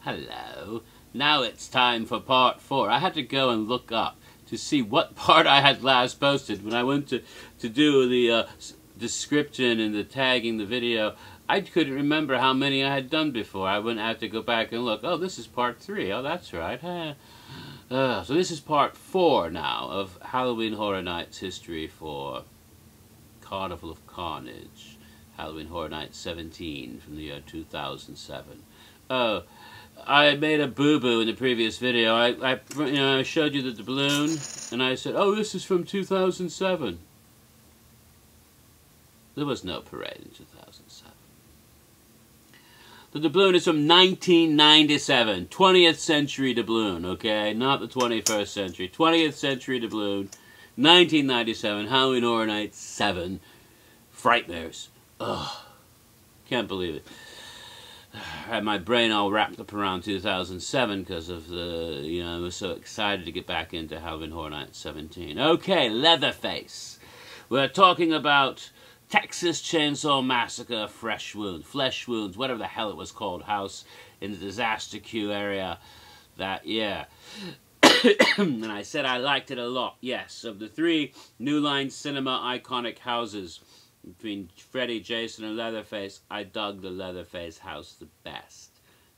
Hello. Now it's time for part 4. I had to go and look up to see what part I had last posted. When I went to do the description and the tagging the video, I couldn't remember how many I had done before. I went out to go back and look. Oh, this is part 3. Oh, that's right. So this is part 4 now of Halloween Horror Nights history for Carnival of Carnage. Halloween Horror Nights 17 from the year 2007. Oh, I made a boo-boo in the previous video. I showed you the balloon, and I said, oh, this is from 2007. There was no parade in 2007. The doubloon is from 1997. 20th century doubloon, okay? Not the 21st century. 20th century doubloon. 1997. Halloween Horror Nights 7. Frightmares. Ugh. Can't believe it. I had my brain all wrapped up around 2007 because of the, I was so excited to get back into Halloween Horror Nights 17. Okay, Leatherface. We're talking about Texas Chainsaw Massacre, flesh wounds, whatever the hell it was called, house in the disaster queue area that year. And I said I liked it a lot. Yes, of the 3 New Line Cinema iconic houses between Freddy, Jason, and Leatherface, I dug the Leatherface house the best.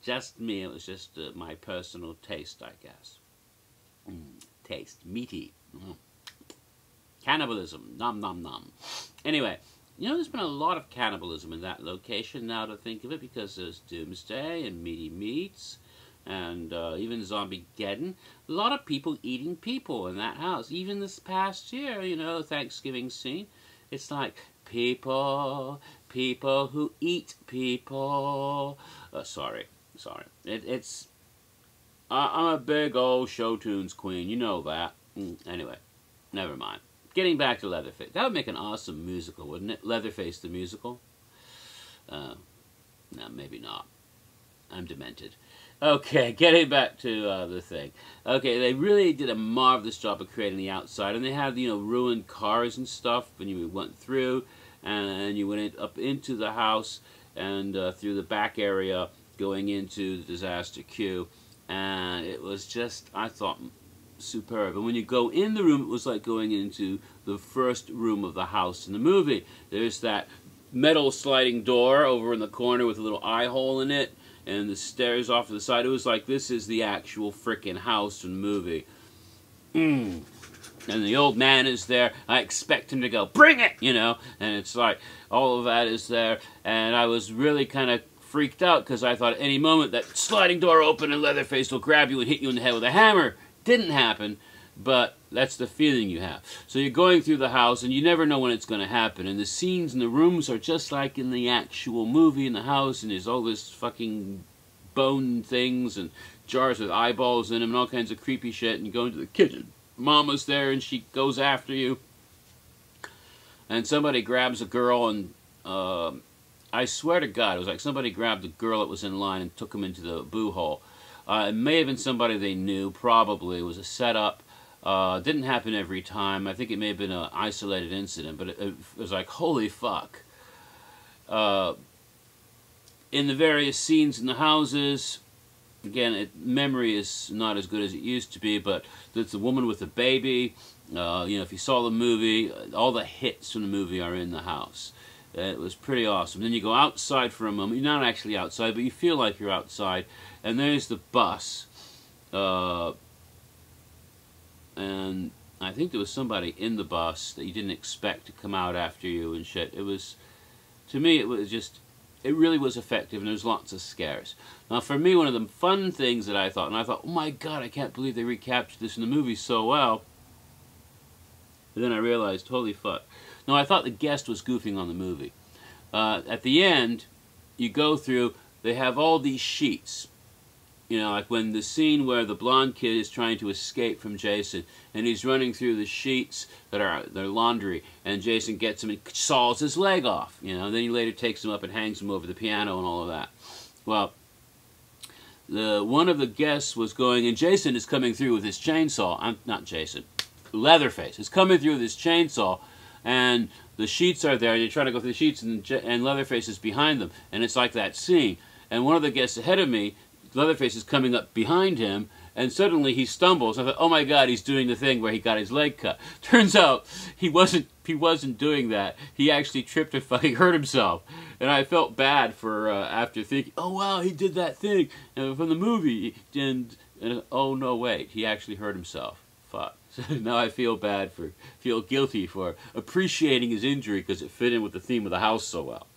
Just me, it was just my personal taste, I guess. Taste, meaty. Cannibalism, nom nom nom. Anyway, there's been a lot of cannibalism in that location now to think of it, because there's Doomsday and Meaty Meats and even Zombie-geddon. A lot of people eating people in that house. Even this past year, Thanksgiving scene, it's like people who eat people. Sorry. I'm a big old show tunes queen, you know that. Anyway, never mind. Getting back to Leatherface. That would make an awesome musical, wouldn't it? Leatherface the musical? No, maybe not. I'm demented. Okay, getting back to the thing. Okay, they really did a marvelous job of creating the outside. And they had, ruined cars and stuff when you went through. And you went up into the house and through the back area going into the disaster queue. And it was just, I thought, superb. And when you go in the room, it was like going into the first room of the house in the movie. There's that metal sliding door over in the corner with a little eye hole in it, and the stairs off to the side. It was like, this is the actual frickin' house in the movie. And the old man is there. I expect him to go, bring it, and it's like, all of that is there. And I was really kind of freaked out because I thought at any moment that sliding door open and Leatherface will grab you and hit you in the head with a hammer. Didn't happen, but that's the feeling you have. So you're going through the house and you never know when it's going to happen. And the scenes in the rooms are just like in the actual movie in the house, and there's all this fucking bone things and jars with eyeballs in them and all kinds of creepy shit. And you go into the kitchen. Mama's there and she goes after you. And somebody grabs a girl and I swear to God, it was like somebody grabbed the girl that was in line and took him into the boo hole. It may have been somebody they knew, probably. It was a setup. Didn't happen every time. I think it may have been an isolated incident, but it was like, holy fuck. In the various scenes in the houses, again, memory is not as good as it used to be, but there's the woman with the baby. If you saw the movie, all the hits from the movie are in the house. It was pretty awesome. Then you go outside for a moment. You're not actually outside, but you feel like you're outside. And there's the bus. And I think there was somebody in the bus that you didn't expect to come out after you and shit. It was, to me, it was just, it really was effective, and there's lots of scares. Now, for me, one of the fun things that I thought, oh my God, I can't believe they recaptured this in the movie so well. And then I realized, holy fuck. No, I thought the guest was goofing on the movie. At the end, you go through, they have all these sheets. Like when the scene where the blonde kid is trying to escape from Jason, and he's running through the sheets that are their laundry, and Jason gets him and saws his leg off. Then he later takes him up and hangs him over the piano and all of that. Well, one of the guests was going, and Jason is coming through with his chainsaw. Not Jason. Leatherface is coming through with his chainsaw, and the sheets are there, and you're trying to go through the sheets, and Leatherface is behind them, and it's like that scene. And one of the guests ahead of me Leatherface is coming up behind him, and suddenly he stumbles. I thought, oh my God, he's doing the thing where he got his leg cut. Turns out he wasn't doing that. He actually tripped and fucking hurt himself. And I felt bad for after thinking, oh wow, he did that thing from the movie, and oh no, wait, he actually hurt himself. Fuck. So now I feel guilty for appreciating his injury because it fit in with the theme of the house so well.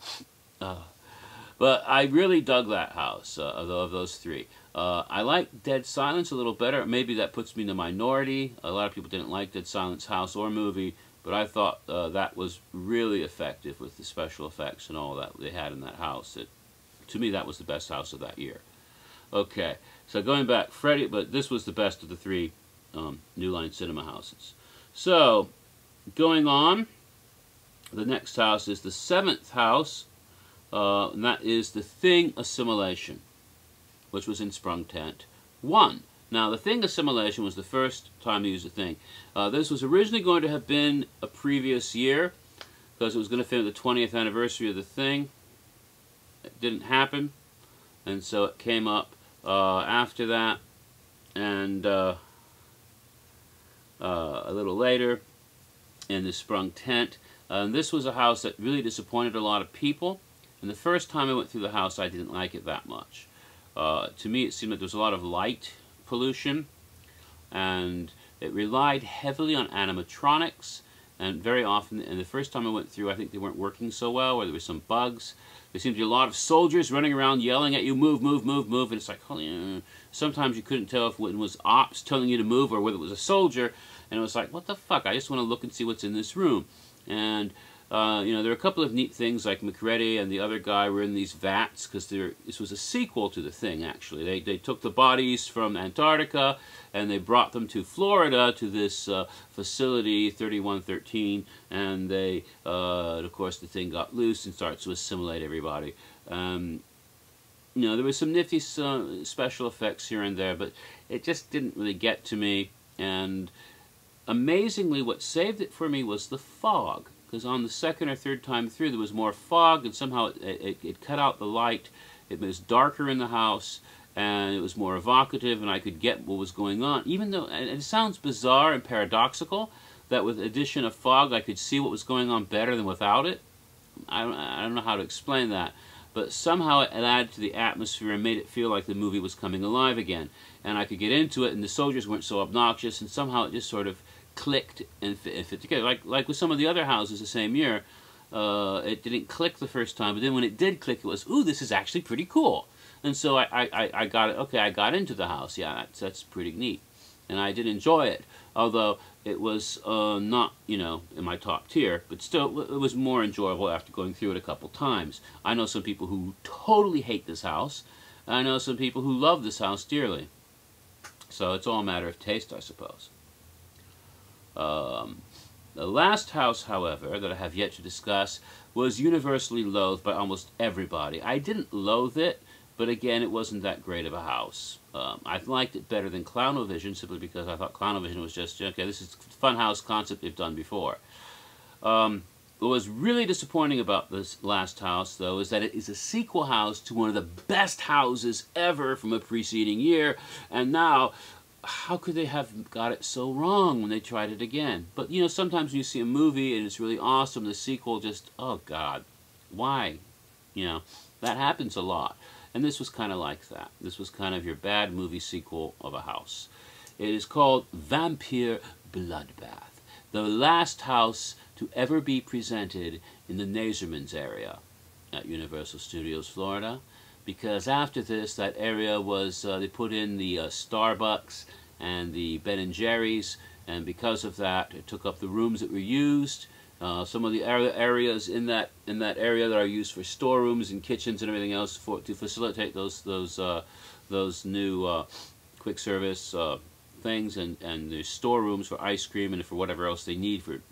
But I really dug that house of those three. I like Dead Silence a little better. Maybe that puts me in the minority. A lot of people didn't like Dead Silence house or movie, but I thought that was really effective with the special effects and all that they had in that house. To me, that was the best house of that year. Okay, so going back, Freddy, but this was the best of the three New Line Cinema houses. So, going on, the next house is the seventh house, and that is The Thing Assimilation, which was in Sprung Tent 1. Now, The Thing Assimilation was the first time to use The Thing. This was originally going to have been a previous year, because it was going to fit the 20th anniversary of The Thing. It didn't happen, and so it came up after that, and a little later in the Sprung Tent. And this was a house that really disappointed a lot of people, and the first time I went through the house I didn't like it that much. To me it seemed like there was a lot of light pollution, and it relied heavily on animatronics, and very often, and the first time I went through, I think they weren't working so well, or there were some bugs. There seemed to be a lot of soldiers running around yelling at you, move, move, move, move, and it's like, holy, sometimes you couldn't tell if it was ops telling you to move or whether it was a soldier, and it was like, what the fuck, I just want to look and see what's in this room. And you know, there are a couple of neat things, like McCready and the other guy were in these vats, because this was a sequel to The Thing, actually. They took the bodies from Antarctica and they brought them to Florida to this facility, 3113, and they, of course, the Thing got loose and started to assimilate everybody. You know, there was some nifty special effects here and there, but it just didn't really get to me. And amazingly, what saved it for me was the fog. Because on the second or third time through, there was more fog, and somehow it cut out the light. It was darker in the house, and it was more evocative, and I could get what was going on. Even though, and it sounds bizarre and paradoxical, that with the addition of fog, I could see what was going on better than without it. I don't know how to explain that. But somehow it added to the atmosphere and made it feel like the movie was coming alive again. And I could get into it, and the soldiers weren't so obnoxious, and somehow it just sort of clicked and fit together. Like with some of the other houses the same year, it didn't click the first time, but then when it did click, it was, ooh, this is actually pretty cool. And so I got it. Okay, I got into the house. Yeah, that's pretty neat, and I did enjoy it. Although it was not, you know, in my top tier, but still it was more enjoyable after going through it a couple times. I know some people who totally hate this house. I know some people who love this house dearly. So it's all a matter of taste, I suppose. The last house, however, that I have yet to discuss was universally loathed by almost everybody. I didn't loathe it, but again, it wasn't that great of a house. I liked it better than Clownovision, simply because I thought Clownovision was just, okay, this is a fun house concept they've done before. What was really disappointing about this last house, though, is that it is a sequel house to one of the best houses ever from a preceding year, and now, how could they have got it so wrong when they tried it again? But, you know, sometimes when you see a movie and it's really awesome, the sequel just, oh God, why? You know, that happens a lot. And this was kind of like that. This was kind of your bad movie sequel of a house. It is called Vampire Bloodbath, the last house to ever be presented in the Nazermans area at Universal Studios Florida. Because after this, that area was, they put in the Starbucks and the Ben & Jerry's, and because of that, it took up the rooms that were used. Some of the areas in that area that are used for storerooms and kitchens and everything else to facilitate those new quick service things, and there's storerooms for ice cream and for whatever else they need for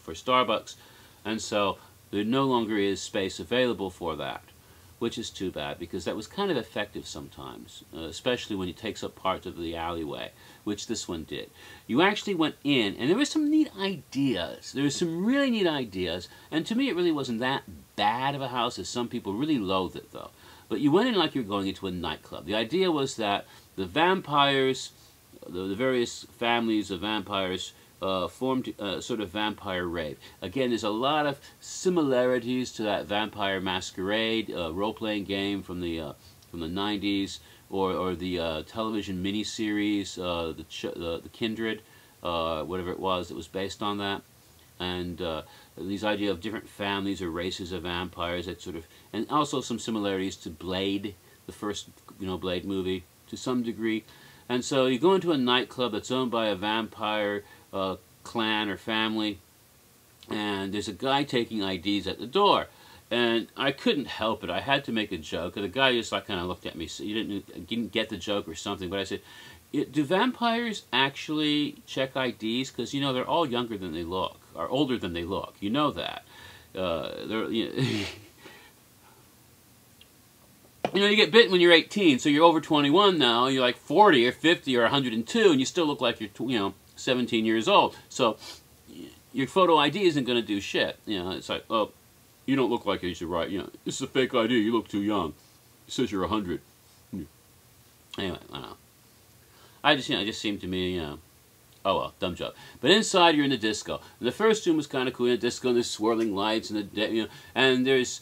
Starbucks, and so there no longer is space available for that, which is too bad, because that was kind of effective sometimes, especially when it takes up parts of the alleyway, which this one did. You actually went in, and there were some neat ideas. There were some really neat ideas, and to me it really wasn't that bad of a house, as some people really loathe it, though. But you went in like you were going into a nightclub. The idea was that the vampires, the various families of vampires, formed a sort of vampire rave. Again, there's a lot of similarities to that Vampire Masquerade role-playing game from the 90s, or the television miniseries, the Kindred, whatever it was that was based on that. And these idea of different families or races of vampires, that sort of, and also some similarities to Blade, the first Blade movie to some degree. And so you go into a nightclub that's owned by a vampire clan or family, and there's a guy taking IDs at the door. And I couldn't help it. I had to make a joke. And the guy just like kind of looked at me. So you didn't get the joke or something. But I said, do vampires actually check IDs? Because they're all younger than they look, or older than they look. You know that. You get bitten when you're 18, so you're over 21 now. You're like 40 or 50 or 102, and you still look like you're 17 years old. So your photo ID isn't going to do shit. It's like, oh, you don't look like it. You're right. This is a fake ID. You look too young. It says you're 100. Anyway, I don't know. It just seemed to me, oh well, dumb joke. But inside, you're in the disco. And the first room was kind of cool. In the disco, and there's swirling lights, and and there's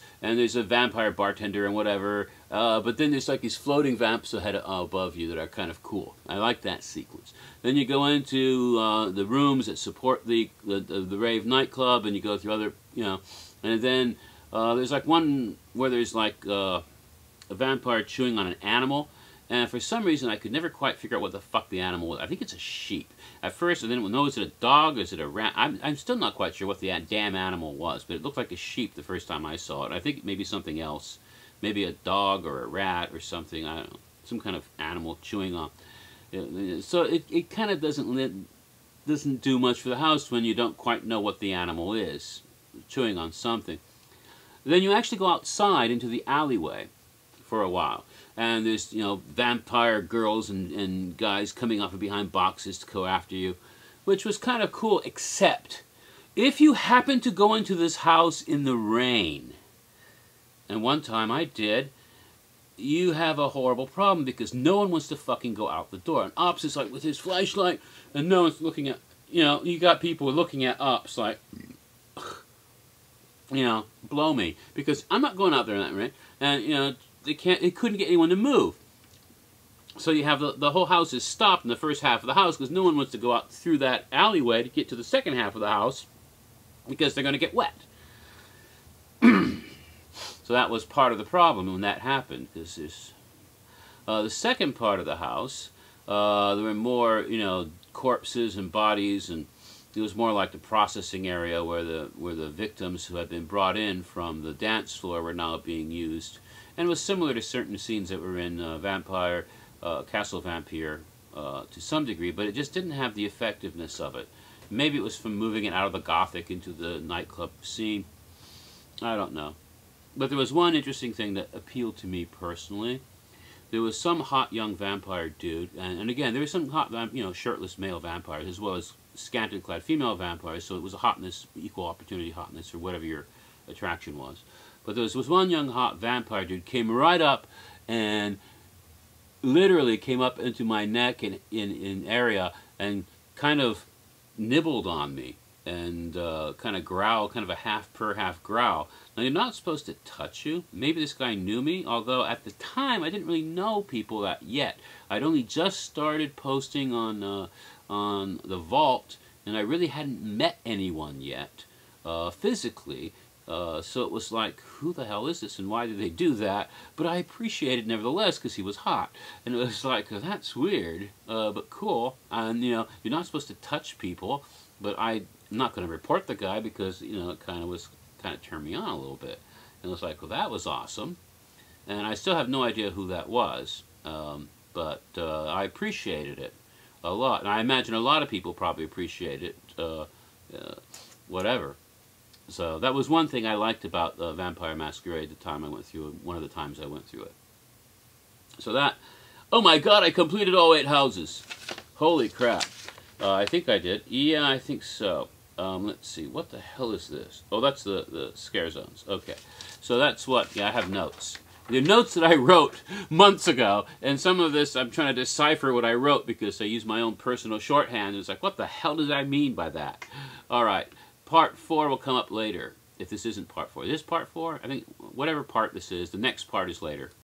a vampire bartender and whatever. But then there's like these floating vamps above you that are kind of cool. I like that sequence. Then you go into the rooms that support the rave nightclub, and you go through other, and then there's like one where there's like a vampire chewing on an animal. And for some reason, I could never quite figure out what the fuck the animal was. I think it's a sheep. At first, I didn't know, is it a dog, is it a rat? I'm still not quite sure what the damn animal was, but it looked like a sheep the first time I saw it. I think maybe something else. Maybe a dog or a rat or something. I don't know. Some kind of animal chewing on. So it kind of doesn't do much for the house when you don't quite know what the animal is. Chewing on something. Then you actually go outside into the alleyway for a while. And there's, vampire girls and guys coming up from behind boxes to go after you, which was kind of cool, except if you happen to go into this house in the rain, and one time I did, you have a horrible problem because no one wants to fucking go out the door. And Ops is like with his flashlight, and no one's looking at, you got people looking at Ops like, blow me. Because I'm not going out there in that rain, and, they couldn't get anyone to move. So you have the whole house is stopped in the first half of the house because no one wants to go out through that alleyway to get to the second half of the house because they're going to get wet. So that was part of the problem when that happened. Because the second part of the house, there were more, corpses and bodies, and it was more like the processing area where the victims who had been brought in from the dance floor were now being used. And it was similar to certain scenes that were in Castle Vampire to some degree, but it just didn't have the effectiveness of it. Maybe it was from moving it out of the Gothic into the nightclub scene. I don't know. But there was one interesting thing that appealed to me personally. There was some hot young vampire dude, and again, there was some hot, shirtless male vampires, as well as scantily clad female vampires, so it was a hotness, equal opportunity hotness, or whatever your attraction was. But there was one young hot vampire dude came right up and literally came up into my neck in area and kind of nibbled on me and kind of growl, kind of a half purr, half growl. Now, you're not supposed to touch you. Maybe this guy knew me, although at the time I didn't really know people that yet. I'd only just started posting on the Vault, and I really hadn't met anyone yet physically. So it was like, who the hell is this and why did they do that? But I appreciated it nevertheless because he was hot. And it was like, that's weird, but cool. And, you're not supposed to touch people, but I'm not going to report the guy because, it kind of turned me on a little bit. And it was like, well, that was awesome. And I still have no idea who that was, but I appreciated it a lot. And I imagine a lot of people probably appreciate it, whatever. So that was one thing I liked about Vampire Masquerade the time I went through it, one of the times I went through it. So that, oh my god, I completed all 8 houses. Holy crap. I think I did. Yeah, I think so. Let's see, what the hell is this? Oh, that's the scare zones. Okay. So that's what, yeah, I have notes. The notes that I wrote months ago, and some of this I'm trying to decipher what I wrote because I use my own personal shorthand. It's like, what the hell does I mean by that? All right, part 4 will come up later. If this isn't part 4. This is part 4? I think whatever part this is, the next part is later.